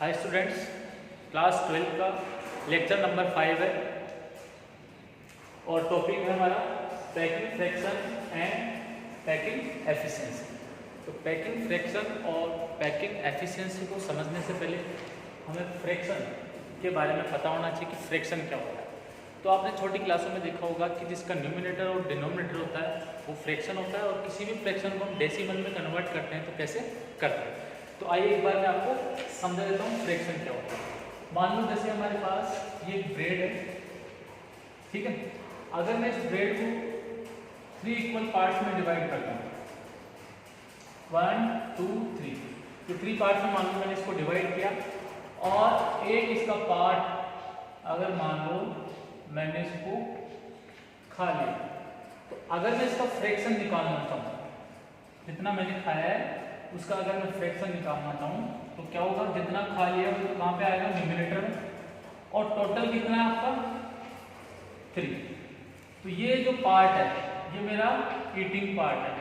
Hi students, class 12 का lecture number 5 है और टॉपिक है हमारा packing fraction and packing efficiency. तो पैकिंग फ्रैक्शन और पैकिंग एफिशिएंसी को समझने से पहले हमें फ्रैक्शन के बारे में पता होना चाहिए कि फ्रैक्शन क्या होता है। तो आपने छोटी क्लासों में देखा होगा कि जिसका न्यूमिनेटर और डिनोमिनेटर होता है वो फ्रैक्शन होता है, और किसी भी फ्रैक्शन को हम डेसिमल में कन्वर्ट करते हैं तो कैसे करते हैं। तो आइए एक बार मैं आपको समझा देता हूँ फ्रैक्शन क्या होता है। मान लो जैसे हमारे पास ये ब्रेड है, ठीक है। अगर मैं इस ब्रेड को 3 इक्वल पार्ट्स में डिवाइड करता हूँ, 1 2 3, तो 3 पार्ट्स में मान लो मैंने इसको डिवाइड किया, और एक इसका पार्ट अगर मान लो मैंने इसको खा लिया, तो अगर मैं इसका फ्रैक्शन निकालना चाहूँ, जितना मैंने खाया है उसका अगर मैं फ्रैक्शन निकालना चाहूँ तो क्या होगा, जितना खा लिया वो तो कहाँ पे आएगा, न्यूमिनेटर में, और टोटल कितना है आपका 3। तो ये जो पार्ट है ये मेरा ईटिंग पार्ट है।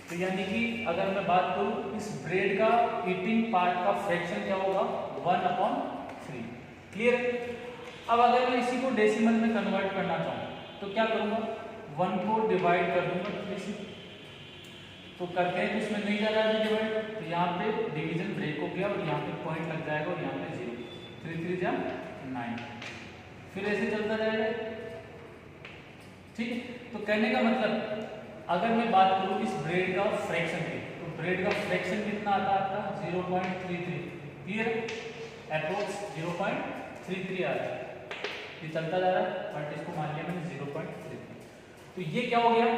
तो यानी कि अगर मैं बात करूँ इस ब्रेड का ईटिंग पार्ट का फ्रैक्शन क्या होगा, 1/3। क्लियर। अब अगर मैं इसी को डेसिमल में कन्वर्ट करना चाहूँ तो क्या करूँगा, 1 को डिवाइड कर दूंगा इसी, तो करते हैं तो इसमें नहीं जा रहा है डिवाइड, तो यहाँ पे डिवीजन ब्रेक हो गया और यहाँ पे पॉइंट लग जाएगा और यहाँ पे 0, 3 3 जा 9, फिर ऐसे चलता जाएगा। ठीक है। तो कहने का मतलब अगर मैं बात करूँ इस ब्रेड का फ्रैक्शन की, तो ब्रेड का फ्रैक्शन कितना आता है आपका 0.33। क्लियर। अप्रोक्स 0.33 आ रहा है, ये चलता जा रहा है, बट इसको मान लिया मैंने 0.33। तो ये क्या हो गया,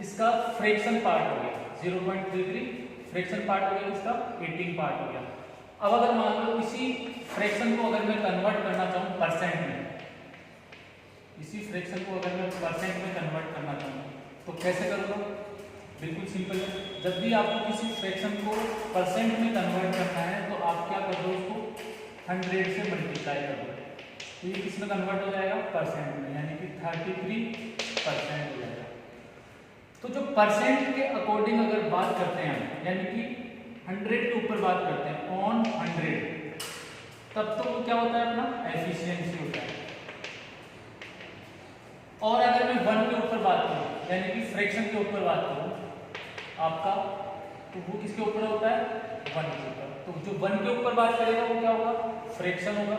इसका फ्रैक्शन पार्ट हो गया 0.33, फ्रैक्शन पार्ट हो गया, इसका ईटिंग पार्ट हो गया। अब अगर मान लो इसी फ्रैक्शन को अगर मैं कन्वर्ट करना चाहूँ परसेंट में, इसी फ्रैक्शन को अगर मैं परसेंट में कन्वर्ट करना चाहूँ तो कैसे करूँगा, बिल्कुल सिंपल है। जब भी आपको किसी फ्रैक्शन को परसेंट में कन्वर्ट करना है तो आप क्या कर दो, उसको 100 से मल्टीप्लाई कर दो, तो ये किस में कन्वर्ट हो जाएगा, परसेंट में, यानी कि 33% हो जाएगा। तो जो परसेंट के अकॉर्डिंग अगर बात करते हैं, यानी कि 100 के ऊपर बात करते हैं, ऑन 100, तब तो वो क्या होता है, अपना एफिशिएंसी होता है। और अगर मैं 1 के ऊपर बात करूं, यानी कि फ्रैक्शन के ऊपर बात करूं आपका, तो वो किसके ऊपर होता है, 1 के ऊपर। तो जो 1 के ऊपर बात करेगा वो क्या होगा, फ्रैक्शन होगा,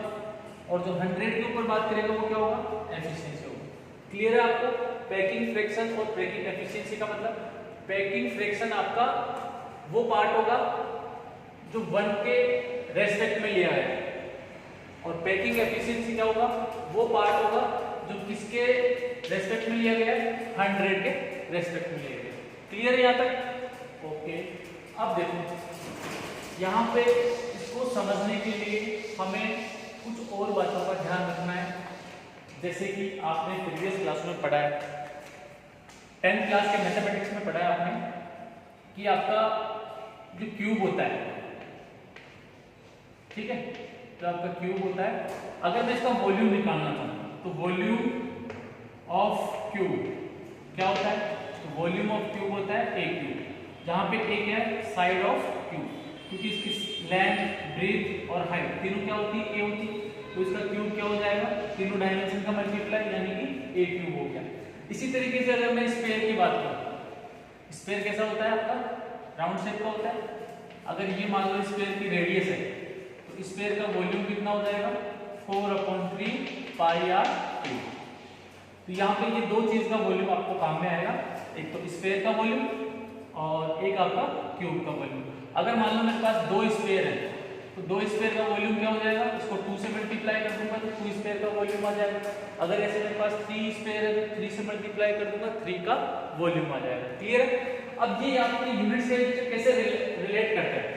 और जो 100 के ऊपर बात करेगा वो क्या होगा, एफिशिएंसी होगा। क्लियर है आपको पैकिंग फ्रैक्शन और पैकिंग एफिशिएंसी का मतलब। पैकिंग फ्रैक्शन आपका वो पार्ट होगा जो 1 के रेस्पेक्ट में लिया है, और पैकिंग एफिशिएंसी क्या होगा, वो पार्ट होगा जो किसके रेस्पेक्ट में लिया गया है, 100 के रेस्पेक्ट में लिया गया। क्लियर है यहाँ तक, ओके। अब देखो यहाँ पे इसको समझने के लिए हमें कुछ और बातों का ध्यान रखना है, जैसे कि आपने प्रीवियस क्लास में पढ़ा है, 10th क्लास के मैथमेटिक्स में पढ़ा है आपने कि आपका जो क्यूब होता है, ठीक है, तो आपका क्यूब होता है, अगर मैं इसका वॉल्यूम निकालना चाहूँ तो वॉल्यूम ऑफ क्यूब क्या होता है, तो वॉल्यूम ऑफ क्यूब होता है ए क्यूब, जहाँ पे ए क्या है, साइड ऑफ क्यूब, क्योंकि इसकी लेंथ, ब्रेथ और हाइट तीनों क्या होती है, ए होती है, तो इसका क्यूब क्या हो जाएगा, तीनों डायमेंशन का मल्टीप्लाई, यानी कि ए क्यूब हो गया। इसी तरीके से अगर मैं स्फीयर की बात करूँ, स्फीयर कैसा होता है आपका, राउंड शेप का होता है। अगर ये मान लो स्फीयर की रेडियस है तो स्फीयर का वॉल्यूम कितना हो जाएगा, 4/3 पाई आर क्यूब। तो यहाँ पे ये दो चीज का वॉल्यूम आपको काम में आएगा, एक तो स्फीयर का वॉल्यूम और एक आपका क्यूब का वॉल्यूम। अगर मान लो मेरे पास 2 स्फीयर है तो 2 स्फीयर का वॉल्यूम क्या हो जाएगा, इसको 2 से मल्टीप्लाई कर दूंगा तो 2 स्फीयर का वॉल्यूम आ जाएगा। अगर ऐसे मेरे पास 3 स्फीयर है तो 3 से मल्टीप्लाई कर दूंगा, 3 का वॉल्यूम आ जाएगा। क्लियर है। अब ये आपके यूनिट से कैसे रिलेट करते हैं,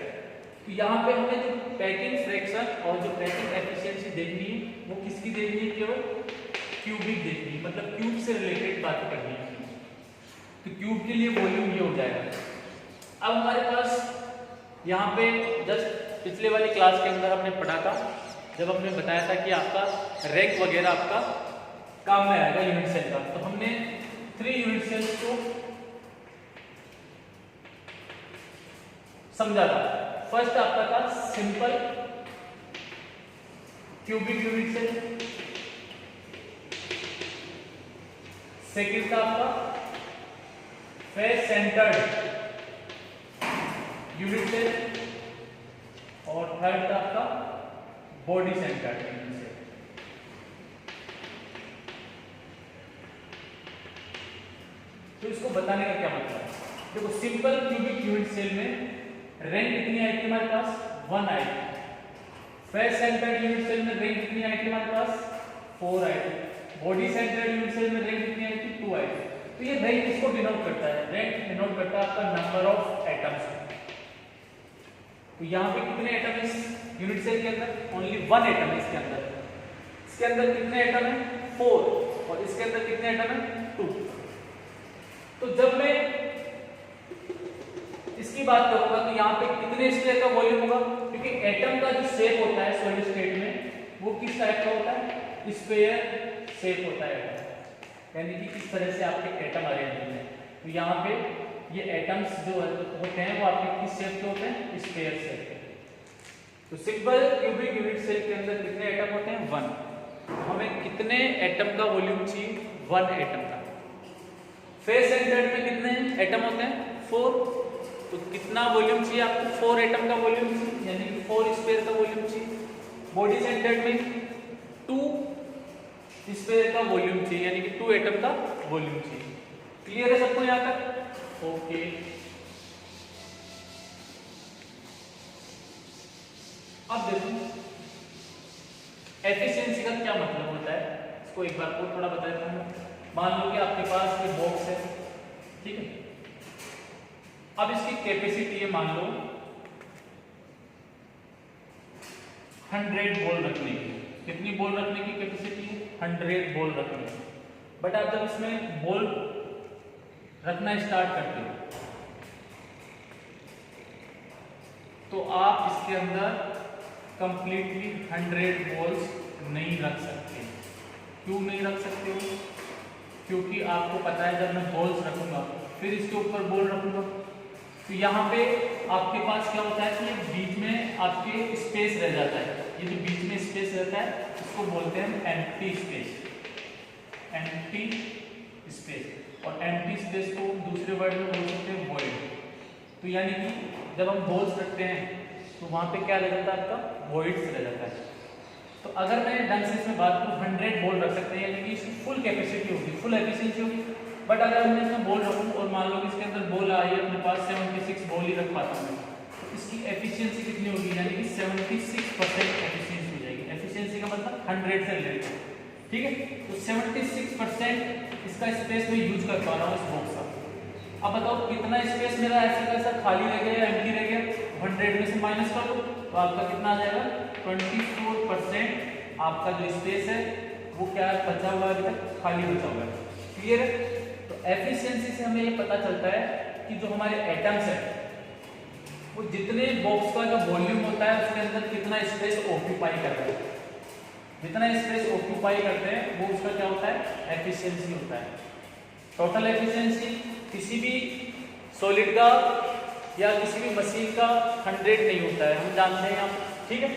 तो यहाँ पे हमें जो पैकिंग फ्रैक्शन और जो पैकिंग एफिशिएंसी देखनी है वो किसकी देखनी है, केवल क्यूबिक देखनी है, मतलब क्यूब से रिलेटेड बात करनी है। तो क्यूब के लिए वॉल्यूम ये हो जाएगा। अब हमारे पास यहाँ पे जस्ट पिछले वाली क्लास के अंदर हमने पढ़ा था, जब हमने बताया था कि आपका रैक वगैरह आपका काम में आएगा यूनिट सेल का, तो हमने 3 यूनिट सेल्स को समझा था। फर्स्ट आपका था simple cubic unit cell, second था आपका फेस सेंटर्ड यूनिट सेल, और थर्ड था आपका बॉडी सेंटर्ड यूनिट सेल। तो इसको बताने का क्या मतलब है? देखो सिंपल क्यूबिक यूनिट सेल में रैंक कितनी आई थी हमारे पास? 1 आई थी। फेस सेंटर्ड यूनिट सेल में रैंक कितनी आई थी हमारे पास? 4 आई थी। बॉडी सेंटर्ड यूनिट सेल में रैंक कितनी आई थी? 2 आई थी। तो ये रैंक इसको डिनोट करता है, रैंक डिनोट करता है आपका नंबर ऑफ एटम्स। तो यहाँ पे कितने एटम है इस यूनिट सेल के अंदर? ओनली 1 एटम है इसके अंदर। इसके अंदर कितने एटम है? 4, और इसके अंदर कितने एटम है? 2। तो जब मैं इसकी बात करूंगा तो यहाँ पे कितने स्पेयर का वॉल्यूम होगा? क्योंकि एटम का जो शेप होता है सॉलिड स्टेट में वो किस टाइप का होता है? स्पेयर शेप होता है, यानी कि इस तरह से आपके एटम अरेंज होते हैं। तो यहाँ पे ये एटम्स जो होते हैं वो आपके किस शेप के होते हैं? स्पेयर शेप के। तो सिंपल क्यूबिक यूनिट सेल के अंदर कितने एटम होते हैं? 1। हमें कितने एटम का वॉल्यूम चाहिए? 1 एटम का। फेस सेंटर्ड में कितने एटम होते हैं? 4। तो कितना वॉल्यूम चाहिए आपको? 4 एटम का वॉल्यूम चाहिए, यानी कि 4 स्पेयर का वॉल्यूम चाहिए। बॉडी सेंटर्ड में 2 स्पेयर का वॉल्यूम चाहिए, यानी कि 2 एटम का वॉल्यूम चाहिए। क्लियर है सबको यहाँ तक? ओके। अब देखो एफिशिएंसी का क्या मतलब होता है, इसको एक बार और थोड़ा बता देता हूँ। मान लो कि आपके पास ये बॉक्स है, ठीक है। अब इसकी कैपेसिटी है मान लो 100 बॉल रखने की। कितनी बॉल रखने की कैपेसिटी है? 100 बॉल रखने की। बट आप जब इसमें बॉल रखना स्टार्ट करते हो तो आप इसके अंदर कंप्लीटली 100 बॉल्स नहीं रख सकते। क्यों नहीं रख सकते हो? क्योंकि आपको पता है जब मैं बॉल्स रखूंगा फिर इसके ऊपर बॉल रखूंगा तो यहाँ पे आपके पास क्या होता है कि बीच में आपके स्पेस रह जाता है। ये जो बीच में स्पेस रहता है इसको बोलते हैं एम्प्टी स्पेस, एम्प्टी स्पेस। और एम्प्टी स्पेस को दूसरे वर्ड में बोल सकते हैं वॉइड। तो यानी कि जब हम बॉल्स रखते हैं तो वहाँ पे क्या रह जाता है? आपका वॉइड्स रह जाता है। तो अगर मैं ढंग से इसमें बात करूँ 100 बॉल रख सकते हैं, यानी कि इसकी फुल कैपेसिटी होगी, फुल एफिशिएंसी होगी। बट अगर मैं इसमें बॉल रखूँ और मान लो कि इसके अंदर बॉल आई है, अपने पास 76 बॉल ही रख पाता हूँ, तो इसकी एफिशिएंसी कितनी होगी? यानी कि 76% एफिशिएंसी हो जाएगी। एफिशिएंसी का मतलब 100 से रिलेटेड, ठीक है। तो 76% इसका स्पेस मैं यूज कर पा रहा हूँ इस बॉक्स का। अब बताओ कितना स्पेस मेरा ऐसा कैसा खाली रह गया, एम्प्टी रह गया? 100 में से माइनस कर दो तो आपका कितना आ जाएगा? 24% आपका जो स्पेस है वो क्या बचा हुआ है? अभी तक खाली बचा हुआ है। क्लियर है? तो एफिशिएंसी से हमें ये पता चलता है कि जो हमारे एटम्स है वो जितने बॉक्स का जो वॉल्यूम होता है उसके अंदर कितना स्पेस ऑक्यूपाई करते हैं। जितना स्पेस ऑक्यूपाई करते हैं वो उसका क्या होता है? एफिशिएंसी होता है। टोटल एफिशिएंसी किसी भी सॉलिड का या किसी भी मशीन का 100 नहीं होता है, हम जानते हैं आप, ठीक है।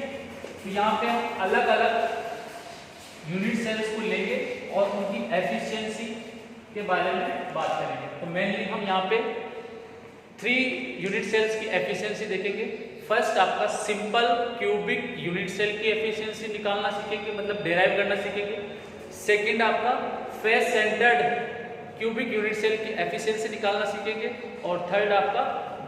तो यहाँ पे हम अलग अलग यूनिट सेल्स को लेंगे और उनकी एफिशिएंसी के बारे में बात करेंगे। तो मेनली हम यहाँ पे 3 यूनिट सेल्स की एफिशिएंसी देखेंगे। फर्स्ट आपका सिंपल क्यूबिक यूनिट सेल की एफिशिएंसी निकालना सीखेंगे, मतलब डेराइव करना सीखेंगे। सेकंड आपका face centred cubic unit cell की एफिशिएंसी निकालना सीखेंगे। और थर्ड आपका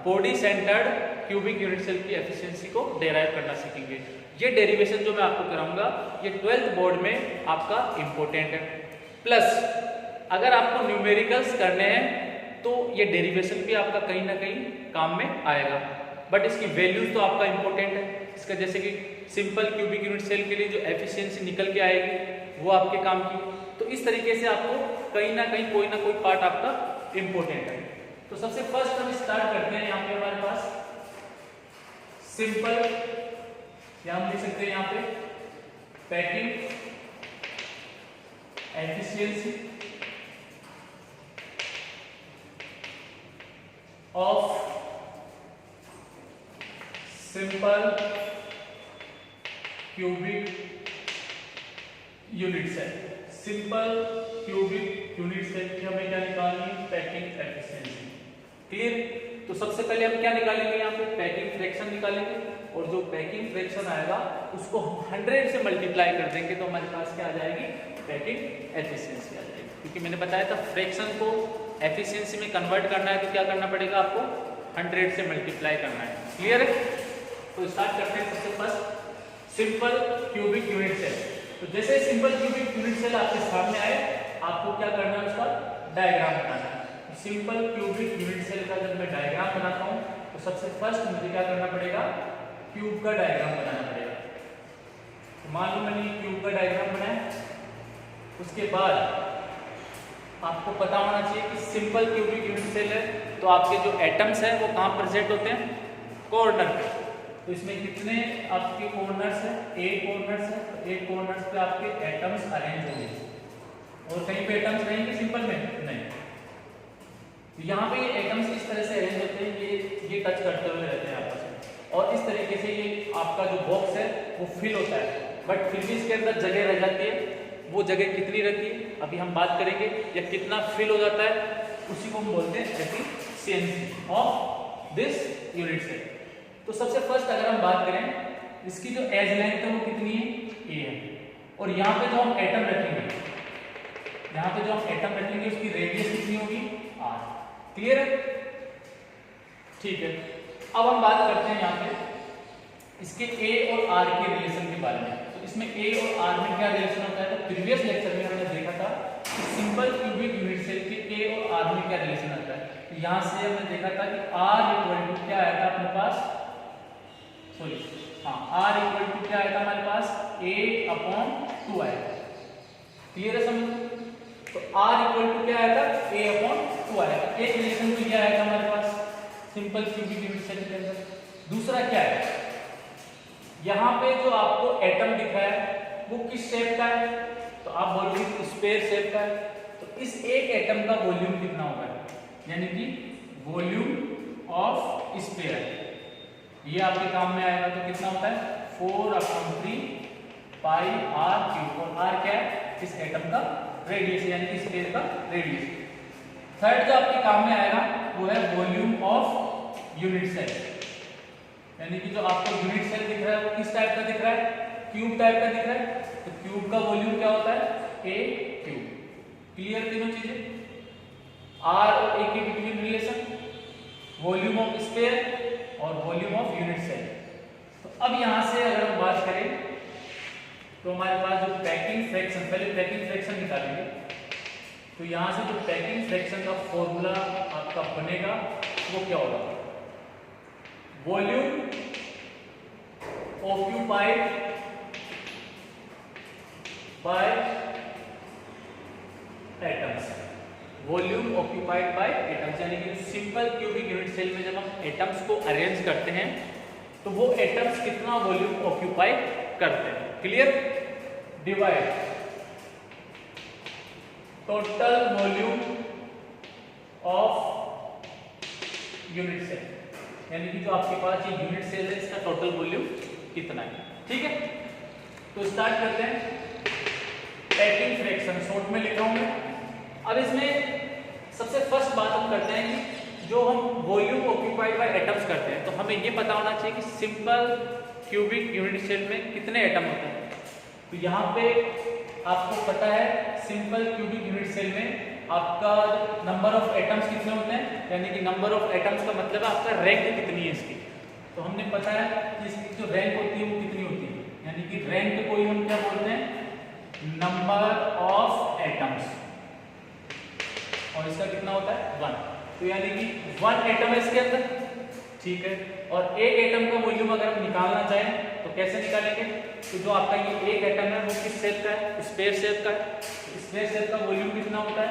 body centred cubic unit cell की एफिशिएंसी को डेराइव करना सीखेंगे। ये डेरिवेशन जो मैं आपको कराऊंगा ये 12th बोर्ड में आपका इंपॉर्टेंट है। प्लस अगर आपको न्यूमेरिकल्स करने हैं तो ये डेरिवेशन भी आपका कहीं ना कहीं काम में आएगा, बट इसकी वैल्यूज तो आपका इंपॉर्टेंट है। इसका जैसे कि सिंपल क्यूबिक यूनिट सेल के लिए जो एफिशिएंसी निकल के आएगी वो आपके काम की। तो इस तरीके से आपको कहीं ना कहीं कोई ना कोई पार्ट आपका इंपॉर्टेंट है। तो सबसे फर्स्ट हम स्टार्ट करते हैं। यहाँ पे हमारे पास सिंपल, या हम लिख सकते हैं यहाँ पे packing efficiency of simple cubic unit cell. Simple cubic unit cell की हमें क्या निकालनी है? Packing efficiency. क्लियर? तो सबसे पहले हम क्या निकालेंगे? यहाँ पे पैकिंग फ्रैक्शन निकालेंगे, और जो पैकिंग फ्रैक्शन आएगा उसको हम 100 से मल्टीप्लाई कर देंगे तो हमारे पास क्या आ जाएगी? पैकिंग एफिशिएंसी आ जाएगी। क्योंकि मैंने बताया था फ्रैक्शन को एफिशिएंसी में कन्वर्ट करना है तो क्या करना पड़ेगा आपको? 100 से मल्टीप्लाई करना है। क्लियर है? तो स्टार्ट करते हैं सबसे first simple cubic unit cell. तो जैसे सिंपल क्यूबिक यूनिट सेल आपके सामने आए, आपको क्या करना है? उसका डायग्राम बनाना है। तो सिंपल क्यूबिक यूनिट सेल का जब मैं डायग्राम बनाता हूं तो सबसे फर्स्ट मुझे क्या करना पड़ेगा? क्यूब का डायग्राम बनाना पड़ेगा। तो मान लो मैंने क्यूब का डायग्राम बनाया, उसके बाद आपको पता होना चाहिए कि सिंपल क्यूबिक यूनिट सेल है तो आपके जो एटम्स हैं वो कहाँ प्रेजेंट होते हैं? कॉर्नर पे। तो इसमें कितने आपके कॉर्नर्स हैं? 8 कॉर्नर्स हैं। तो 8 कॉर्नर्स पे आपके एटम्स अरेंज होंगे, और कहीं पे एटम्स रहेंगे सिंपल में? नहीं। तो यहाँ पे एटम्स इस तरह से अरेंज होते हैं, ये टच करते हुए रहते हैं आपस में, और इस तरीके से ये आपका जो बॉक्स है वो फिल होता है, बट फिर भी इसके अंदर जगह रह जाती है। वो जगह कितनी रहती है अभी हम बात करेंगे, या कितना फिल हो जाता है, उसी को हम बोलते हैं efficiency of this unit cell. तो सबसे फर्स्ट अगर हम बात करें, इसकी जो एज लेंथ है वो कितनी है? ए है। और यहाँ पे जो हम एटम रखेंगे, यहाँ पे जो हम एटम रखेंगे उसकी रेडियस कितनी होगी? आर। क्लियर है? ठीक है। अब हम बात करते हैं यहाँ पे इसके ए और आर के रिलेशन के बारे में। तो इसमें ए और आर में क्या रिलेशन होता है? तो प्रीवियस लेक्चर में हमने देखा था कि सिंपल क्यूबिक यूनिट सेल के ए और आर में क्या रिलेशन आता है। तो यहाँ से हमने देखा था कि आर इक्वल टू क्या आया था अपने पास? सॉरी, हाँ, आर इक्वल टू क्या आया था हमारे पास? a/2 आया था। क्लियर है समझ? तो आर इक्वल टू क्या आया था? a/2 आया था। एक रिलेशन तो क्या आया था हमारे पास सिंपल क्यूबिक यूनिट सेल के अंदर। दूसरा क्या है? यहाँ पे जो आपको एटम दिख रहा है वो किस शेप का है? तो आप बोलोगे स्फीयर शेप का है। तो इस एक एटम का वॉल्यूम कितना होगा? यानी कि वॉल्यूम ऑफ स्फीयर, ये आपके काम में आएगा। तो कितना होता है? 4/3 पाई आर क्यूब। और आर क्या है? इस एटम का रेडियस, यानी कि स्फीयर का रेडियस। थर्ड जो आपके काम में आएगा वो है वॉल्यूम ऑफ यूनिट सेल, यानी कि जो आपको यूनिट सेल दिख रहा है वो किस टाइप का दिख रहा है? क्यूब टाइप का दिख रहा है। तो क्यूब का वॉल्यूम क्या होता है? ए क्यूब। क्लियर तीनों चीजें? आर और ए के between relation, volume of sphere और वॉल्यूम ऑफ यूनिट सेल। तो अब यहां से अगर हम बात करें तो हमारे पास जो पैकिंग फ्रैक्शन, पहले पैकिंग फ्रैक्शन निकालेंगे। तो यहां से जो पैकिंग फ्रैक्शन का फॉर्मूला आपका बनेगा वो क्या होगा? Volume occupied by atoms. Volume occupied by atoms, यानी कि सिंपल क्यूबिक यूनिट सेल में जब हम एटम्स को अरेंज करते हैं तो वो एटम्स कितना वॉल्यूम ऑक्यूपाई करते हैं। Clear? Divide total volume of unit cell, यानी कि जो आपके पास ये यूनिट सेल है इसका टोटल वॉल्यूम कितना है। ठीक है? तो स्टार्ट करते हैं। पैकिंग फ्रैक्शन शॉर्ट में लिखा हूं मैं। अब इसमें सबसे फर्स्ट बात हम करते हैं कि जो हम वॉल्यूम ऑक्यूपाइड बाय एटम्स करते हैं तो हमें ये पता होना चाहिए कि सिंपल क्यूबिक यूनिट सेल में कितने एटम होते हैं। तो यहाँ पे आपको पता है सिंपल क्यूबिक यूनिट सेल में आपका नंबर ऑफ एटम्स कितने होते हैं, यानी कि नंबर ऑफ एटम्स का मतलब है आपका रैंक कितनी है इसकी। तो हमने पता है कि इसकी जो रैंक होती है वो कितनी होती है, यानी कि रैंक को ही हम क्या बोलते हैं? Number of atoms. और इसका कितना होता है? 1। तो यानी कि 1 एटम है इसके अंदर। ठीक है? और एक एटम का वॉल्यूम अगर हम निकालना चाहें तो कैसे निकालेंगे? तो जो आपका ये एक एटम है वो किस शेप का है? स्फीयर शेप का है। स्फीयर शेप का वॉल्यूम कितना होता है?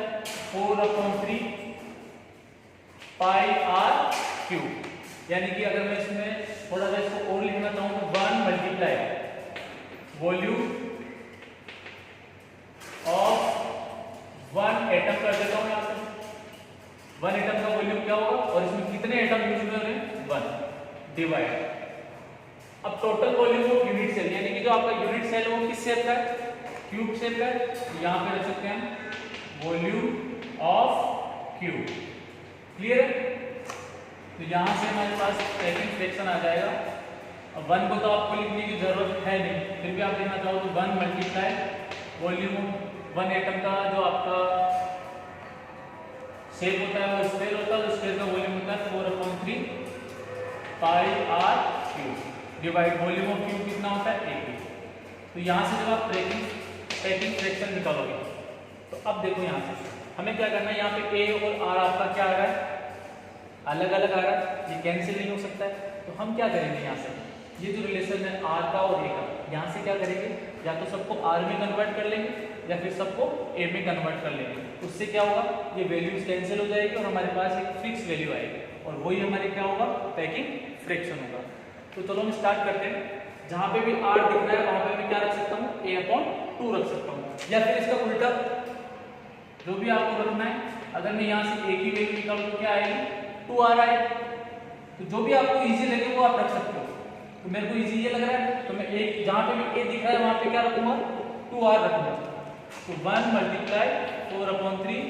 4/3 पाई आर क्यूब। यानी कि अगर मैं इसमें थोड़ा सा इसको और लिखना चाहूँ तो 1 मल्टीप्लाई वॉल्यूम ऑफ 1 एटम कर देता हूँ यहाँ पे। 1 एटम का वॉल्यूम क्या होगा और इसमें कितने एटम यूज में हो रहे हैं? 1 डिवाइड अब total volume of unit cell, यानी कि जो आपका यूनिट सेल है वो किस शेप का है, क्यूब शेप का है। तो यहाँ पे रख सकते हैं वॉल्यूम ऑफ क्यूब। क्लियर है? तो यहाँ से हमारे पास पैकिंग फ्रैक्शन आ जाएगा। अब 1 को तो आपको लिखने की जरूरत है नहीं, फिर भी आप लिखना चाहो तो 1 मल्टीप्लाई वॉल्यूम 1 एटम का जो आपका शेप होता है वो स्क्वायर होता है, तो स्क्वायर का वॉल्यूम होता है 4/3 pi r cube divide volume of cube कितना होता है 1। तो यहाँ से जब आप पैकिंग फ्रैक्शन निकालोगे तो अब देखो यहाँ से हमें क्या करना है, यहाँ पे ए और आर आपका क्या आ रहा है, अलग अलग आ रहा है, ये कैंसिल नहीं हो सकता है। तो हम क्या करेंगे, यहाँ से ये जो रिलेशन है आर का और ए का, यहाँ से क्या करेंगे, या तो सबको आर में कन्वर्ट कर लेंगे या फिर सबको ए में कन्वर्ट कर लेंगे। उससे क्या होगा, ये वैल्यूज कैंसिल हो जाएगी और हमारे पास एक फिक्स वैल्यू आएगी और वही हमारे क्या होगा, पैकिंग फ्रैक्शन होगा। तो चलो हम स्टार्ट करते हैं। जहाँ पे भी आर दिख रहा है वहाँ पे मैं क्या रख सकता हूँ, a/2 रख सकता हूँ, या फिर इसका उल्टा जो भी आपको करना है। अगर मैं यहाँ से a की वैल्यू निकालूँ तो क्या आएगी, 2r आएगी। तो जो भी आपको इजी लगे वो आप रख सकते हो। तो मेरे को इजी ये लग रहा है तो मैं एक जहाँ पे भी a दिख रहा है वहाँ पे क्या रखूंगा, 2r रखूंगा। तो 1 मल्टीप्लाई 4/3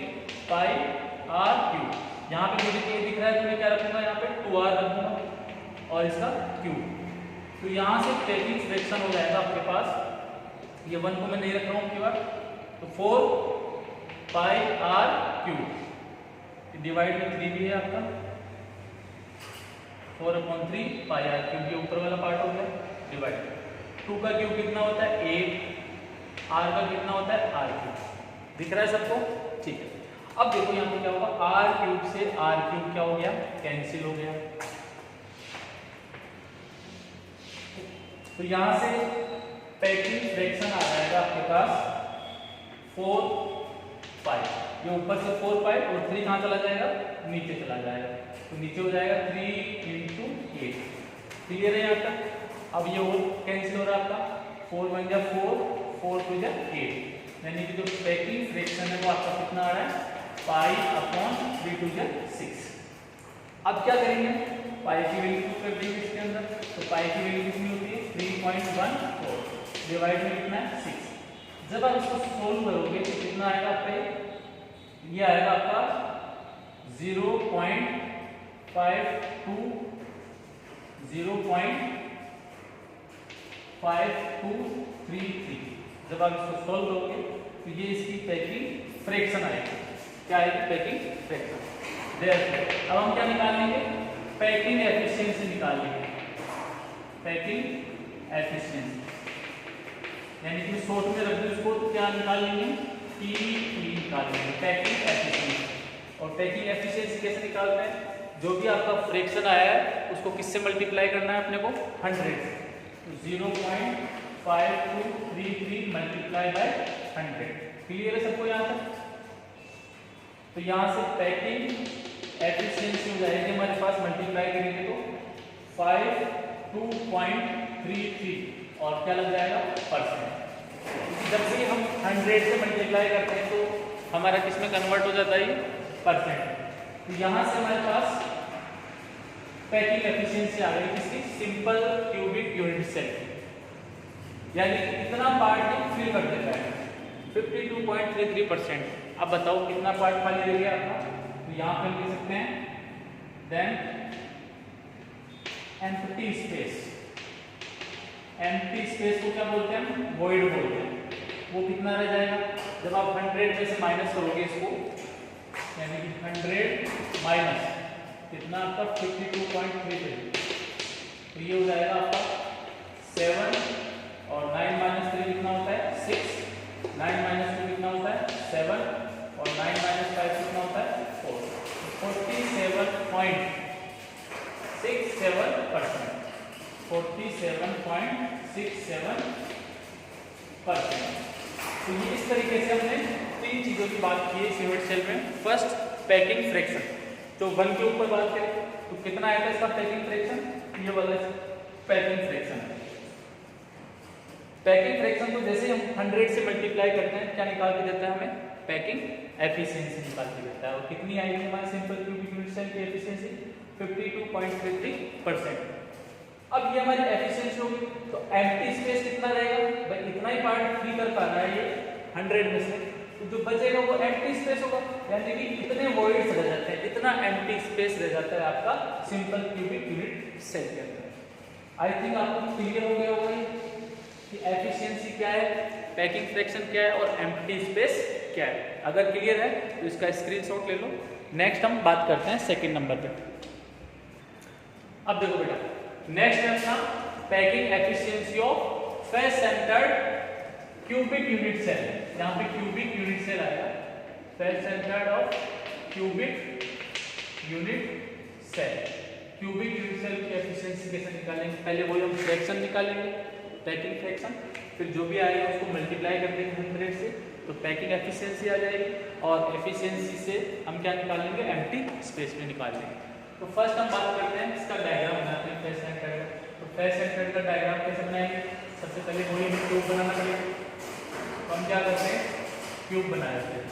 पाई आर क्यूब। यहाँ पे मुझे a दिख रहा है तो मैं क्या रखूंगा, यहाँ पे 2r रखूंगा और इसका क्यूब। तो यहाँ से पैकिंग फ्रैक्शन हो जाएगा आपके पास, ये 1 को मैं नहीं रख रहा हूँ आपकी बार, तो 4 पाई आर क्यूब डिवाइड में 3 भी है आपका, 4/3 पाई आर क्यूब, ये ऊपर वाला पार्ट हो गया डिवाइड। 2 का क्यूब कितना होता है 8, आर का कितना होता है आर क्यूब। दिख रहा है सबको? ठीक है। अब देखो यहाँ पे क्या होगा, आर क्यूब से आर क्यूब क्या हो गया, कैंसिल हो गया। तो यहाँ से पैकिंग फ्रैक्शन आ जाएगा आपके पास 4 पाई, ये ऊपर से 4 पाई और 3 कहाँ चला जाएगा, नीचे चला जाएगा। तो नीचे हो जाएगा 3 × 8। क्लियर है यहाँ तक? अब ये और कैंसिल हो रहा है आपका, 4 × 1 = 4, 4 × 2 = 8, यानी कि जो पैकिंग फ्रैक्शन है वो आपका कितना आ रहा है, पाई/3 × 2 = 6। अब क्या करेंगे, पाई की वैल्यू कर देंगे इसके अंदर। तो पाई की वैल्यू कितनी होती है, 3.14 डिवाइड में कितना है 6। जब आप इसको सोल्व करोगे तो कितना आएगा आपका, ये आएगा आपका 0.5233। जब आप इसको सोल्व करोगे तो ये इसकी पैकिंग फ्रैक्शन आएगी। क्या आएगी, पैकिंग फ्रैक्शन। अब हम क्या निकाल लेंगे, पैकिंग एफिशिएंसी निकाल लेंगे। पैकिंग एफिशिएंसी यानी कि शॉर्ट में रख दो इसको, तो क्या निकाल लेंगे, PE निकाल लेंगे, पैकिंग एफिशिएंसी। और पैकिंग एफिशिएंसी कैसे निकालते हैं, जो भी आपका फ्रैक्शन आया है उसको किससे मल्टीप्लाई करना है अपने को, 100। तो 0.5233 मल्टीप्लाई बाय 100। क्लियर है सबको यहाँ तक? तो यहाँ से पैकिंग एफिशिएंसी हो जाएगी हमारे पास, मल्टीप्लाई करेंगे तो 52.33 और क्या लग जाएगा, परसेंट। जब भी हम 100 से मल्टीप्लाई करते हैं तो हमारा किस में कन्वर्ट हो जाता है, परसेंट। तो यहाँ से हमारे पास पैकिंग एफिशिएंसी आ गई किसकी, सिंपल क्यूबिक यूनिट सेल, यानी इतना पार्ट फिल कर देता है 52.33%। अब बताओ कितना पार्ट खाली रह गया आपका, तो यहाँ पे लिख सकते हैं then empty space. Empty space को क्या बोलते हैं, वॉइड बोलते हैं। वो कितना रह जाएगा, जब आप 100 में से माइनस करोगे इसको, यानी कि 100 माइनस कितना आपका 52.33, तो ये हो जाएगा आपका 7 और 9 - 3 कितना होता है 6, 9 - 2 कितना होता है 7 और 9 - 5 कितना होता है 4, 47.67%। 47.67%। तो ये इस तरीके से हमने 3 चीजों की बात की है यूनिट सेल में। फर्स्ट पैकिंग फ्रैक्शन, तो 1 के ऊपर बात करें तो कितना आएगा इसका पैकिंग फ्रैक्शन, ये वाला पैकिंग फ्रैक्शन। पैकिंग फ्रैक्शन को जैसे हम 100 से मल्टीप्लाई करते हैं क्या निकाल के देता है हमें, पैकिंग एफिशिएंसी निकाल के देता है। और कितनी आएगी हमारे सिंपल क्यूबिक यूनिट सेल की एफिशिएंसी, 52.33%। अब अब ये हमारी एफिशिएंसी होगी, तो एम्प्टी स्पेस कितना रहेगा भाई, इतना ही पार्ट फ्री कर पा रहा है ये 100 में से, तो जो बचेगा वो एम्प्टी स्पेस होगा, यानी कि इतने वॉइड्स रह जाते हैं, इतना एम्प्टी स्पेस रह जाता है आपका सिंपल क्यूबिक यूनिट सेल के अंदर। आई थिंक आपको क्लियर हो गया होगा कि एफिशिएंसी क्या है, पैकिंग फ्रैक्शन क्या है और एम्प्टी स्पेस क्या है। अगर क्लियर है तो इसका स्क्रीनशॉट ले लो। नेक्स्ट हम बात करते हैं सेकंड नंबर पे। अब देखो बेटा, नेक्स्ट है अपना packing efficiency of face centred cubic unit cell. यहाँ पे क्यूबिक यूनिट सेल आएगा, face centred of cubic unit cell. Cubic unit cell की एफिशिएंसी कैसे निकालेंगे, पहले वो हम फ्रैक्शन निकालेंगे, पैकिंग फ्रैक्शन, फिर जो भी आएगा उसको मल्टीप्लाई कर देंगे 100 से, तो पैकिंग एफिशिएंसी आ जाएगी, और एफिशिएंसी से हम क्या निकाल लेंगे, एम्प्टी स्पेस में निकाल लेंगे। तो फर्स्ट हम बात करते हैं, इसका डायग्राम बनाते हैं फेस सेंटर्ड का। तो फेस सेंटर्ड का डायग्राम कैसे बनाएंगे, सबसे पहले वही हमें क्यूब बनाना पड़ेगा, तो हम क्या करते हैं, क्यूब बना लेते हैं।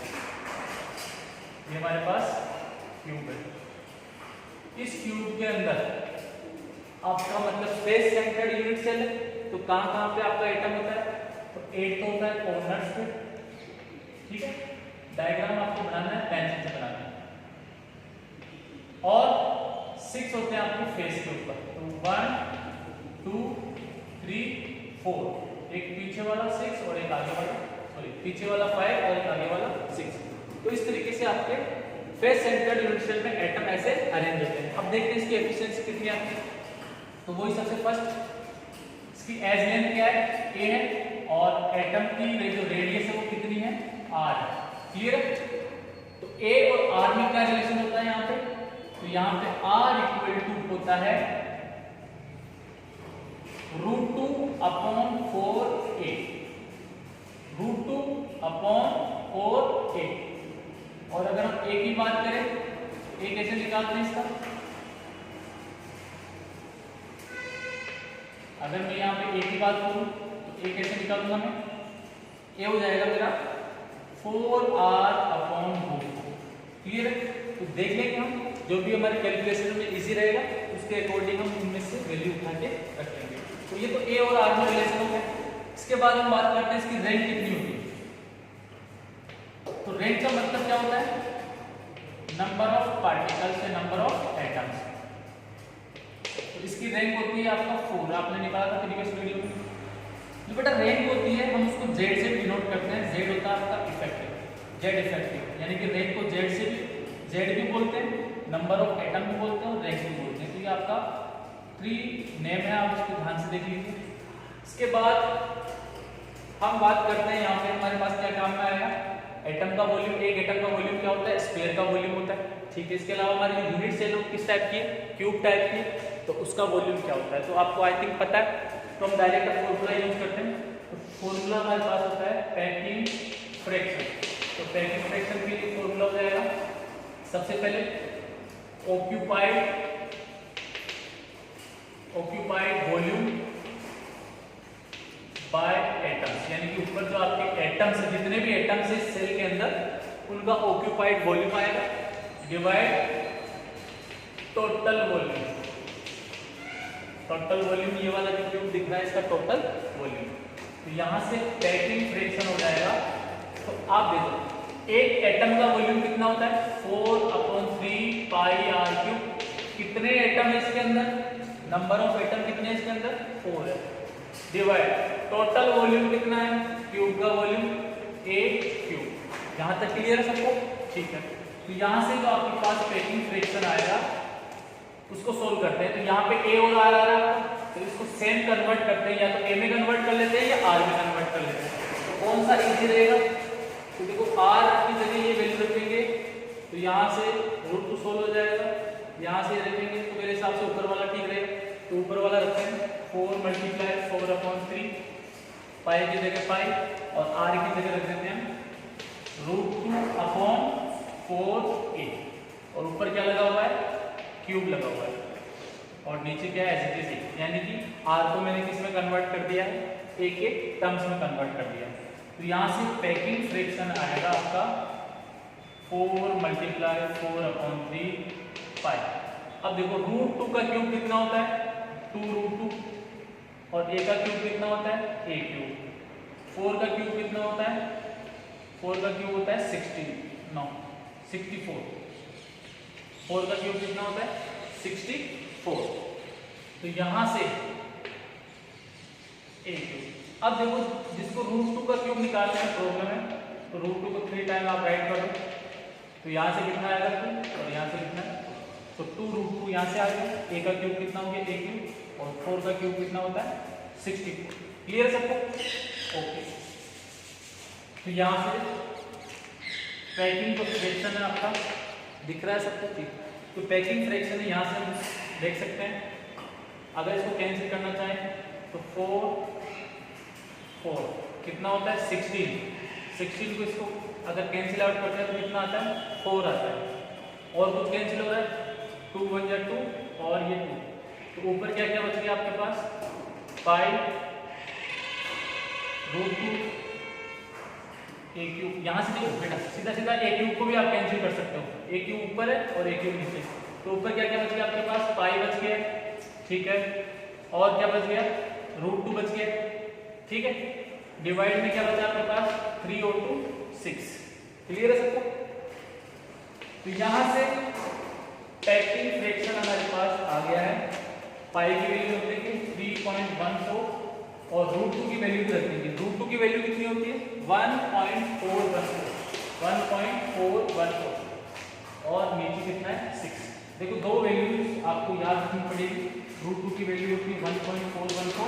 ये हमारे पास क्यूब है, इस क्यूब के अंदर आपका मतलब फेस सेंटर्ड यूनिट सेल है, तो कहाँ पे आपका एटम होता है, तो 8 तो होता है कॉर्नर्स पे, ठीक है। डायग्राम आपको बनाना है, पेंसिल से बनाना है, और 6 होते हैं आपके फेस के ऊपर, तो 1 2 3 4, एक पीछे वाला 6 और एक आगे वाला, सॉरी पीछे वाला 5 और एक आगे वाला 6। तो इस तरीके से आपके फेस सेंटर्ड यूनिट सेल में एटम ऐसे अरेंज होते हैं। अब देखते हैं इसकी एफिशिएंसी कितनी आती है, तो वही सबसे फर्स्ट इसकी एज लेंथ क्या है, a है, और एटम की जो रेडियस है वो कितनी है, r है। क्लियर है, तो a और r में क्या रिलेशन होता है यहाँ पे, तो यहाँ पे r इक्वल टू होता है √2/4a, √2/4a। और अगर हम a की बात करें, a कैसे निकालते हैं इसका, अगर मैं यहाँ पे a की बात करूँ तो a कैसे निकालूंगा मैं, a हो जाएगा मेरा 4r/2। क्लियर है, तो देख लेंगे हम, जो भी हमारे कैलकुलेशन में इजी रहेगा उसके अकॉर्डिंग हम इनमें से वैल्यू उठा के रखेंगे। तो ये तो a और r में रिलेशन हो गया। इसके बाद हम बात करते हैं इसकी रैंक कितनी होती है। तो रैंक का मतलब क्या होता है, नंबर ऑफ पार्टिकल्स या नंबर ऑफ एटम्स। तो इसकी रैंक होती है आपका 4, आपने निकाला था प्रीवियस वीडियो में। जो बेटा रैंक होती है हम उसको z से डिनोट करते हैं, z होता है आपका इफेक्टिव, z इफेक्टिव, यानी कि रैंक को z भी बोलते हैं, नंबर ऑफ एटम भी बोलते हैं और रैंक भी बोलते हैं। तो ये आपका 3 नेम है, आप इसको ध्यान से देख लीजिए। इसके बाद हम बात करते हैं, यहाँ पे हमारे पास क्या काम में आएगा, एटम का वॉल्यूम। एक एटम का वॉल्यूम क्या होता है, स्फीयर का वॉल्यूम होता है, ठीक है। इसके अलावा हमारी यूनिट सेल किस टाइप की है, क्यूब टाइप की, तो उसका वॉल्यूम क्या होता है, तो आपको आई थिंक पता है। तो हम डायरेक्ट फॉर्मूला यूज करते हैं, तो फॉर्मूला हमारे पास होता है पैकिंग फ्रैक्शन। तो पैकिंग फ्रैक्शन के लिए फॉर्मूला हो जाएगा, सबसे पहले ऑक्यूपाइड वॉल्यूम बाय एटम्स, यानी कि ऊपर जो आपके एटम्स है, जितने भी एटम्स है सेल के अंदर, उनका ऑक्यूपाइड वॉल्यूम आएगा, divide total volume. Total volume ये वाला जो क्यूब दिख रहा है इसका टोटल वॉल्यूम। तो यहां से पैकिंग फ्रैक्शन हो जाएगा। तो आप देखो एक एटम का वॉल्यूम कितना होता है, 4/3 πr³। कितने एटम है इसके अंदर, नंबर ऑफ एटम कितने हैं इसके अंदर, 4 है, डिवाइड टोटल वॉल्यूम कितना है, क्यूब का वॉल्यूम a³। यहां तक क्लियर है सबको, ठीक है। तो यहां से जो आपके पास पैकिंग फ्रैक्शन आएगा उसको सोल्व करते हैं। तो यहाँ पे a और r आ रहा है, तो इसको सेम कन्वर्ट करते हैं, या तो a में कन्वर्ट कर लेते हैं या r में कन्वर्ट कर लेते हैं। तो कौन सा इजी रहेगा, तो देखो r की जगह ये वैल्यू रखेंगे, तो यहाँ से √2 सोल्व हो जाएगा, यहाँ से रखेंगे तो मेरे हिसाब से ऊपर वाला ठीक रहेगा। तो ऊपर वाला रखते हैं 4 × 4/3, पाई की जगह पाई और r की जगह रख देते हैं √2/4a, और ऊपर क्या लगा हुआ है, क्यूब लगा हुआ है, और नीचे क्या है, एज इट इज, यानी कि r को मैंने किस में कन्वर्ट कर दिया है, a के टर्म्स में कन्वर्ट कर दिया। तो यहाँ से पैकिंग फ्रैक्शन आएगा आपका 4 × 4/3 पाई। अब देखो √2 का क्यूब कितना होता है, 2√2 और a का क्यूब कितना होता है a क्यूब। 4 का क्यूब कितना होता है 4 का क्यूब होता है 64। 4 का क्यूब कितना होता है 64। तो यहां से a क्यूब। अब देखो जिसको √2 का क्यूब निकालना है प्रॉब्लम है तो √2 को 3 टाइम आप राइट करो तो यहाँ से कितना आएगा 2 और यहाँ से कितना है तो 2√2 यहाँ से आ गया। a का क्यूब कितना हो गया a क्यूब और 4 का क्यूब कितना होता है 64। क्लियर सबको? ओके। तो यहाँ से पैकिंग का फ्रैक्शन है आपका दिख रहा है सबको? ठीक। तो पैकिंग फ्रैक्शन है यहाँ से हम देख सकते हैं। अगर इसको कैंसिल करना चाहें तो 4 कितना होता है 16 को इसको अगर कैंसिल आउट करते हैं तो कितना आता है 4 आता है। और कुछ कैंसिल हो रहा है 2 1 जा 2 और ये 2। तो ऊपर क्या क्या बच गया आपके पास 5√2 a क्यूब। यहाँ से देखो बेटा सीधा सीधा a क्यूब को भी आप कैंसिल कर सकते हो। a क्यूब ऊपर है और a क्यूब नीचे। तो ऊपर क्या क्या बच गया आपके पास पाई बच गया, ठीक है। और क्या बच गया √2 बच गया, ठीक है। डिवाइड में क्या बचा आपके पास 3 और 2 6। क्लियर है सबको? तो यहां से पैकिंग फ्रैक्शन हमारे पास आ गया है। पाई की वैल्यू रख देंगे 3.14 और √2 की वैल्यू भी रख देंगे। √2 की वैल्यू कितनी होती है 1.414 और नीचे कितना है 6। देखो दो वैल्यूज आपको याद रखनी पड़ेगी। √2 की वैल्यू होती है 1.414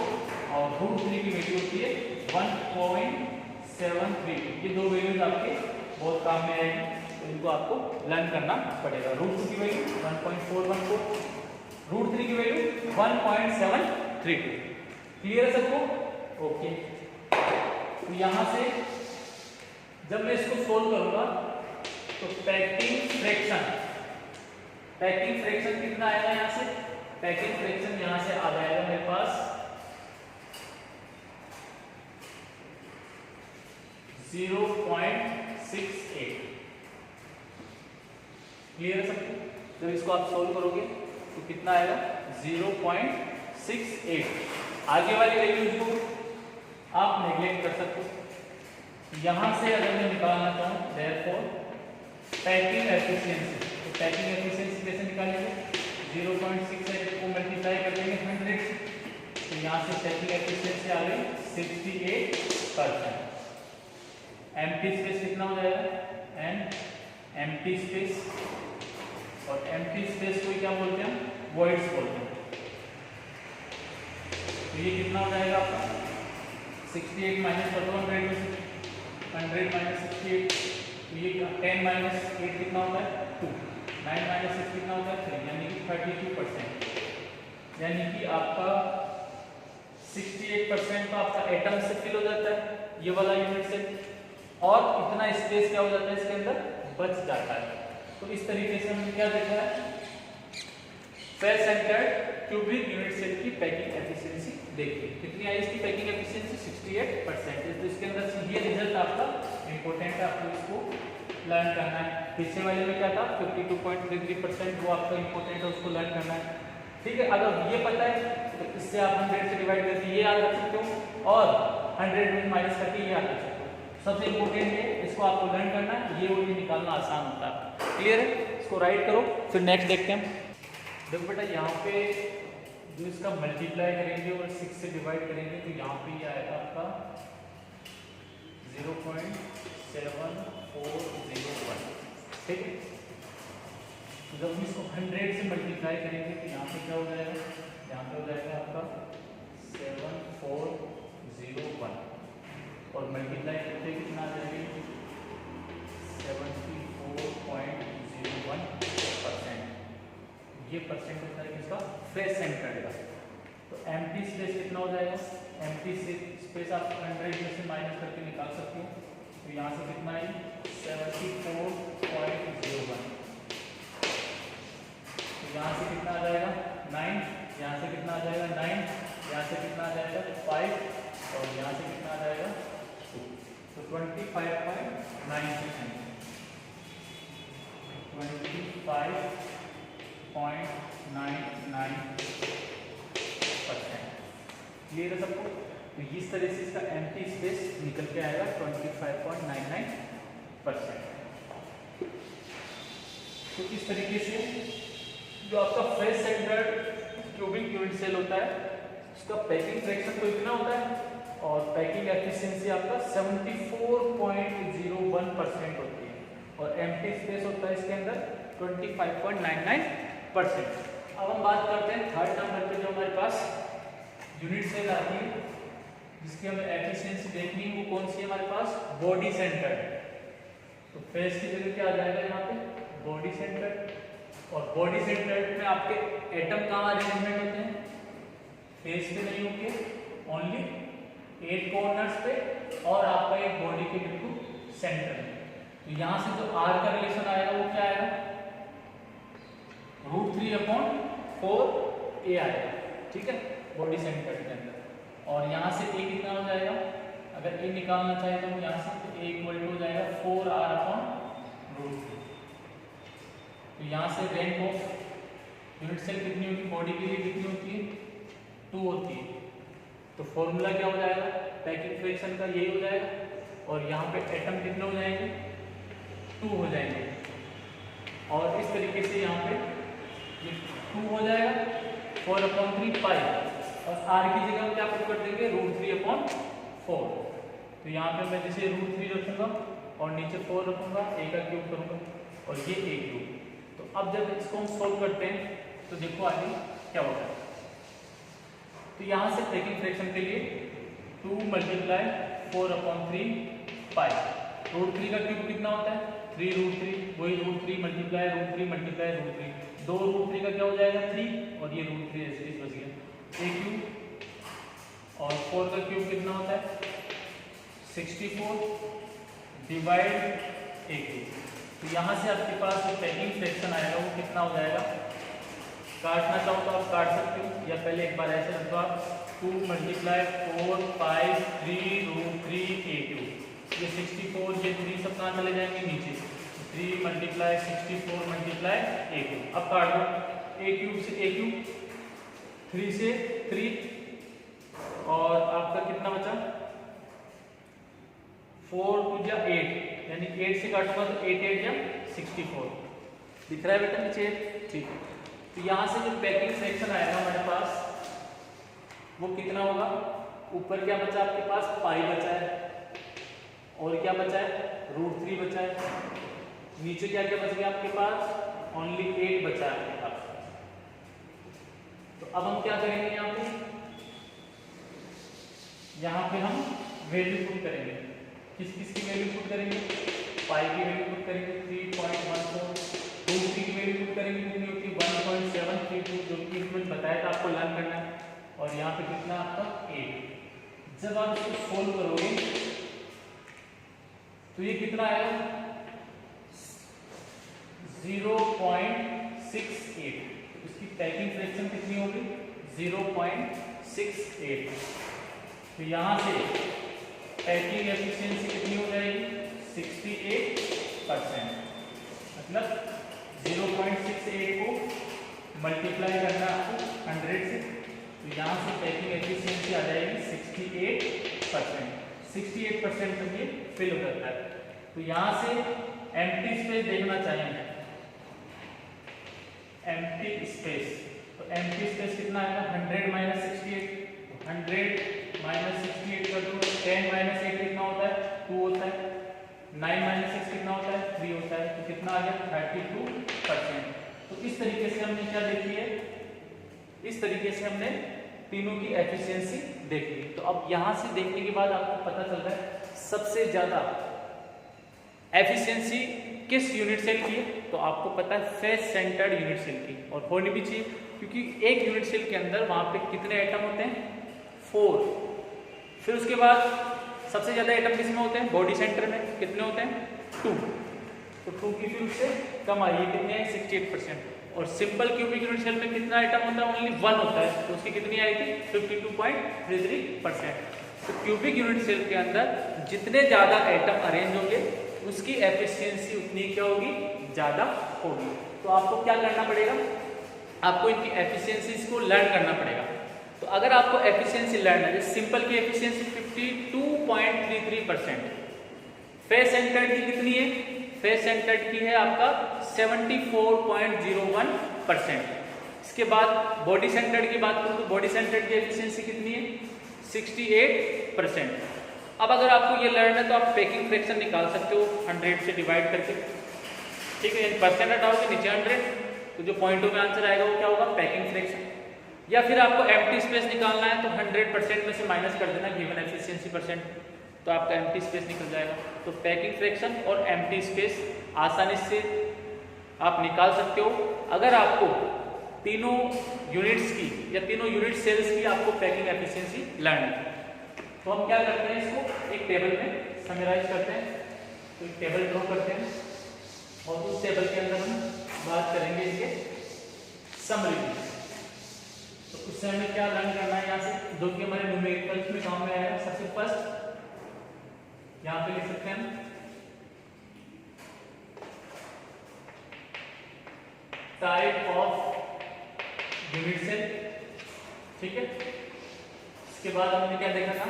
और √3 की वैल्यू होती है 1.73। ये दो वैल्यूज आपके बहुत काम में आएगी तो इनको आपको लर्न करना पड़ेगा। √2 की वैल्यू 1.414, √3 की वैल्यू 1.732। क्लियर है सबको? ओके। तो यहां से जब मैं इसको सोल्व करूंगा तो पैकिंग फ्रैक्शन कितना आएगा यहां से पैकिंग फ्रैक्शन यहां से आ जाएगा मेरे पास 0.68। क्लियर है सबको? जब इसको आप सोल्व करोगे तो कितना आएगा 0.68। आगे वाली वैल्यूज को आप नेग्लेक्ट कर सकते हो। यहां से अगर मैं निकालना चाहूं देयरफॉर पैकिंग एफिशिएंसी, तो पैकिंग एफिशिएंसी कैसे निकालेंगे 0.68 को मल्टीप्लाई कर देंगे 100 से। तो यहां से पैकिंग एफिशिएंसी आ गई 68%। एम्प्टी स्पेस कितना हो जाएगा एम्प्टी स्पेस, और एम्प्टी स्पेस को क्या बोलते हैं वॉइड्स बोलते हैं। तो ये कितना हो जाएगा आपका 68 माइनस 100 में 100 माइनस 68। तो ये 10 माइनस 8 कितना होता है 2, 9 माइनस 6 कितना होता है 3, यानी कि 32%। यानी कि आपका 68% तो आपका एटम से फिल हो जाता है ये वाला यूनिट से, और इतना स्पेस क्या हो जाता है इसके अंदर बच जाता है। तो इस तरीके से हमने क्या देखा है fair centred cubic unit cell की पैकिंग एफिशिएंसी देखिए कितनी आई इसकी पैकिंग एफिशिएंसी 68%। तो इसके अंदर से ये रिजल्ट आपका इंपॉर्टेंट है, आपको इसको लर्न करना है। पीछे वाले में क्या था 52.33%, वो आपका इंपॉर्टेंट है, उसको लर्न करना है। ठीक है, अगर ये पता है तो इससे आप 100 से डिवाइड करके ये याद रख सकते हो और 100 में माइनस करके ये याद रख सकते हो। सबसे इंपॉर्टेंट है इसको आपको लर्न करना है, ये और ये निकालना आसान होता है। क्लियर है? इसको राइट करो फिर नेक्स्ट देखते हैं। देखो बेटा यहाँ पे जो इसका मल्टीप्लाई करेंगे और 6 से डिवाइड करेंगे तो यहाँ पे ये आएगा आपका 0.7401। ठीक है, तो जब हम इसको 100 से मल्टीप्लाई करेंगे तो यहाँ पे क्या हो जाएगा, यहाँ पे हो जाएगा आपका 7401 और मल्टीप्लाई करते कितना आ जाएगा 74.01%। ये परसेंट होता है किसका फेस सेंटर्ड का। तो एम्प्टी स्पेस कितना हो जाएगा, एम्प्टी स्पेस आप 100 में से माइनस करके निकाल सकते हो। तो यहाँ से कितना है 74.01। तो यहाँ से कितना आ जाएगा 9, यहाँ से कितना आ जाएगा 9, यहाँ से कितना आ जाएगा 5 और यहाँ से कितना आ जाएगा 2। तो 25.9%, 25.99%। क्लियर है सबको? तो इस तरह से इसका एम्प्टी स्पेस निकल के आएगा 25.99%। तो इस तरीके से जो आपका face centred cubic unit cell होता है उसका पैकिंग फ्रैक्शन तो इतना होता है और पैकिंग एफिशिएंसी आपका 74.01% होती है और एम्प्टी स्पेस होता है इसके अंदर 25.99%। अब हम बात करते हैं थर्ड नंबर पे जो हमारे पास यूनिट सेल आती है जिसकी हमें एफिशिएंसी देखनी है, वो कौन सी है हमारे पास? Body centred. तो फेस की जगह क्या आ जाएगा यहाँ पे? Body centred. और बॉडी सेंटर्ड में आपके एटम कहाँ अरेंजमेंट होते हैं? फेस पे नहीं होंगे, ओनली 8 कॉर्नर्स पे और आपका एक बॉडी के बिल्कुल सेंटर में। तो यहाँ से जो आर का रिलेशन आएगा वो क्या आएगा? √3/4 आएगा, ठीक है, बॉडी सेंटर के अंदर। और यहाँ से ए कितना हो जाएगा? अगर ए निकालना चाहे तो यहाँ से तो ए इक्वल टू हो जाएगा 4r/√3। तो यहाँ से रैंक ऑफ यूनिट सेल कितनी होगी? बॉडी के लिए कितनी होती है? 2 होती है। तो फॉर्मूला क्या हो जाएगा? पैकिंग फ्रैक्शन का यही हो जाएगा। और यहाँ पे एटम कितने हो जाएंगे? 2 हो जाएंगे। और इस तरीके से यहाँ पे ये 2 हो जाएगा 4/3 पाई और r की जगह हम क्या पुट कर देंगे? √3/4। तो यहाँ पे मैं जैसे √3 रखूंगा और नीचे 4 रखूंगा, a का क्यूब करूंगा और ये a क्यूब। तो अब जब इसको हम सोल्व करते हैं तो देखो आगे क्या होता है। तो यहाँ से पैकिंग फ्रैक्शन के लिए 2 × 4/3 पाई। √3 का क्यूब कितना होता है? 3√3, वही √3 × √3 × √3। 2 √3 का क्या हो जाएगा? 3 और ये √3 ऐसे बच गया a क्यूब। और 4 का क्यूब कितना होता है? 64 डिवाइड a क्यूब। तो यहाँ से आपके पास जो पैकिंग फ्रैक्शन आएगा वो कितना हो जाएगा? काटना चाहो तो आप काट सकते हो या पहले एक बार ऐसे रख दो आप 2 × 4 पाई 3√3 a क्यूब। ये 64 ये 3 सब कहाँ चले जाएंगे? नीचे। 3 × 64 × a क्यूब। अब काट दो a क्यूब से a क्यूब, 3 से 3 और आपका कितना बचा? 4 × 2 = 8, यानी 8 से काटूंगा तो 8 × 8 = 64। दिख रहा है बेटा नीचे? ठीक है। तो यहाँ से जो पैकिंग फ्रैक्शन आएगा हमारे पास वो कितना होगा? ऊपर क्या बचा आपके पास? पाई बचा है और क्या बचा है? √3 बचा है। नीचे क्या क्या बच गया आपके पास? ओनली 8 बचा है आपके पास। तो अब हम क्या करेंगे? यहाँ पे हम वैल्यू पुट करेंगे। किस किस की वैल्यू पुट करेंगे? पाई की वैल्यू पुट करेंगे 3.14। √3 की वैल्यू पुट करेंगे कितनी होती है? 1.732, जो कि इसमें बताया था आपको लर्न करना है। और यहाँ पे कितना आपका 8। जब आप इसको सोल्व करोगे तो ये कितना आएगा? 0.68। इसकी पैकिंग फ्रैक्शन कितनी होगी? 0.68। तो यहाँ से पैकिंग एफिशिएंसी कितनी हो जाएगी? 68%। मतलब 0.68 को मल्टीप्लाई करना आपको 100 से, तो यहाँ से पैकिंग एफिशिएंसी आ जाएगी 68%। 68% तक ये फिल हो जाता है। तो यहाँ से एम्प्टी स्पेस देखना चाहिए। एम्प्टी स्पेस, तो एम्प्टी स्पेस कितना आएगा? 100 - 68। 100 - 68 कर दो, 10 - 8 कितना होता है? 2 होता है। 9 - 6 कितना होता है? 3 होता है। तो कितना आ गया? 32%। तो इस तरीके से हमने क्या देखी है? इस तरीके से हमने तीनों की एफिशिएंसी देखी। तो अब यहाँ से देखने के बाद आपको पता चल रहा है सबसे ज्यादा एफिशिएंसी किस यूनिट सेल की है? तो आपको पता है फेस सेंटर्ड यूनिट सेल की, और होनी भी चाहिए क्योंकि एक यूनिट सेल के अंदर वहां पे कितने एटम होते हैं? 4। फिर उसके बाद सबसे ज्यादा एटम किसमें होते हैं? बॉडी सेंटर में। कितने होते हैं? 2। तो 2 की फिर से कम आई है, कितने हैं? 68%। और सिंपल क्यूबिक यूनिट सेल में कितना आइटम होता है? ओनली 1 होता है। तो उसकी कितनी आई थी? 52.33%। तो क्यूबिक यूनिट सेल के अंदर जितने ज्यादा आइटम अरेंज होंगे उसकी एफिशिएंसी उतनी क्या होगी? ज्यादा होगी। तो आपको क्या करना पड़ेगा? आपको इनकी एफिशिएंसीज को लर्न करना पड़ेगा। तो अगर आपको एफिशिएंसी लर्न है, सिंपल की एफिशिएंसी 52.33%, फेस सेंटर्ड की कितनी है, फेस सेंटर्ड की है आपका 74.01%। इसके बाद बॉडी सेंटर्ड की बात करूं तो बॉडी सेंटर्ड की एफिशिएंसी कितनी है, 68%। अब अगर आपको ये लर्न है तो आप पैकिंग फ्रैक्शन निकाल सकते हो 100 से डिवाइड करके, ठीक है। परसेंट हटाओगे नीचे 100, तो जो पॉइंटों में आंसर आएगा वो क्या होगा, पैकिंग फ्रैक्शन। या फिर आपको एम्प्टी स्पेस निकालना है तो 100% में से माइनस कर देना गिवन एफिशिएंसी परसेंट, तो आपका एम्प्टी स्पेस निकल जाएगा। तो पैकिंग फ्रैक्शन और एम्प्टी स्पेस आसानी से आप निकाल सकते हो अगर आपको तीनों यूनिट्स की या तीनों यूनिट सेल्स की आपको पैकिंग एफिशिएंसी लर्न है। तो हम क्या करते हैं, इसको एक टेबल में समराइज करते हैं। तो एक टेबल ड्रॉ करते हैं और उस टेबल के अंदर हम बात करेंगे इसके समरी की। तो उससे हमें क्या लर्न करना है यहाँ से, जो कि हमारे न्यूमेरिकल्स में काम में आएगा। सबसे फर्स्ट यहाँ पे लिख सकते हैं हम टाइप ऑफ यूनिट सेल, ठीक है। इसके बाद हमने क्या देखा था,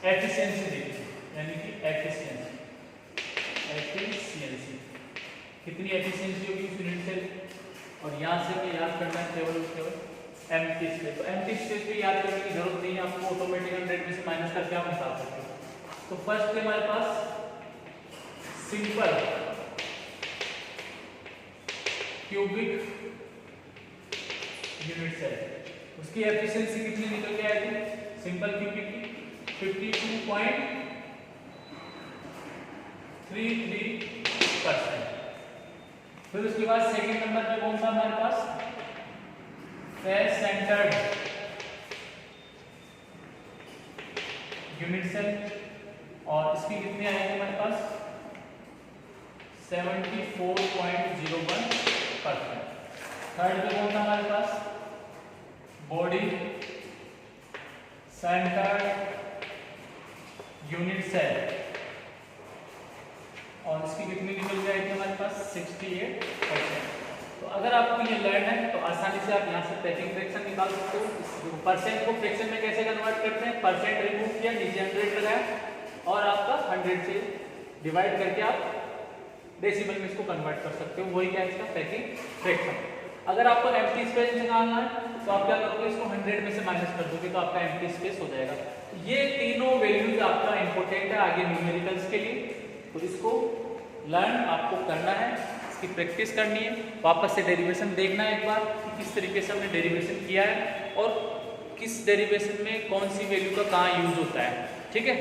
एफिशिएंसी देखी, यानी कि एफिशिएंसी कितनी एफिशिएंसी होगी उस यूनिट सेल। और यहाँ से हमें याद करना है केवल एम्प्टी स्पेस। तो एम्प्टी स्पेस भी याद करने की जरूरत नहीं है, आपको ऑटोमेटिक 100 में से माइनस करके आप निकाल सकते हो। तो फर्स्ट है हमारे पास सिंपल क्यूबिक यूनिट सेल, उसकी एफिशिएंसी कितनी निकल के आएगी, सिंपल क्यूबिक की 52.33%। फिर उसके बाद सेकंड नंबर पे कौन सा हमारे पास, फेस सेंटर्ड यूनिट सेल, और इसकी कितनी आएगी हमारे पास 74.01%। थर्ड पे कौन सा हमारे पास, बॉडी सेंटर्ड यूनिट सेल, और इसकी कितनी निकल जाएगी हमारे पास 68%। तो अगर आपको ये लर्न है तो आसानी से आप यहाँ से पैकिंग फ्रैक्शन निकाल सकते हो। परसेंट को फ्रैक्शन में कैसे कन्वर्ट करते हैं, परसेंट रिमूव किया, नीचे 100 लगाया और आपका 100 से डिवाइड करके आप डेसिमल में इसको कन्वर्ट कर सकते हो, वही क्या है इसका पैकिंग फ्रैक्शन। अगर आपको एम्प्टी स्पेस निकालना है तो आप क्या करोगे, इसको 100 में से माइनस कर दोगे तो आपका एम्प्टी स्पेस हो जाएगा। ये तीनों वैल्यूज आपका इंपॉर्टेंट है आगे न्यूमेरिकल्स के लिए, तो इसको लर्न आपको करना है, इसकी प्रैक्टिस करनी है। वापस से डेरिवेशन देखना है एक बार कि किस तरीके से हमने डेरिवेशन किया है और किस डेरिवेशन में कौन सी वैल्यू का कहाँ यूज होता है, ठीक है।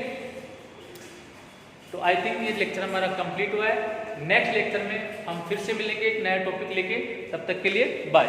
तो आई थिंक ये लेक्चर हमारा कंप्लीट हुआ है। नेक्स्ट लेक्चर में हम फिर से मिलेंगे एक नया टॉपिक लेके, तब तक के लिए बाय।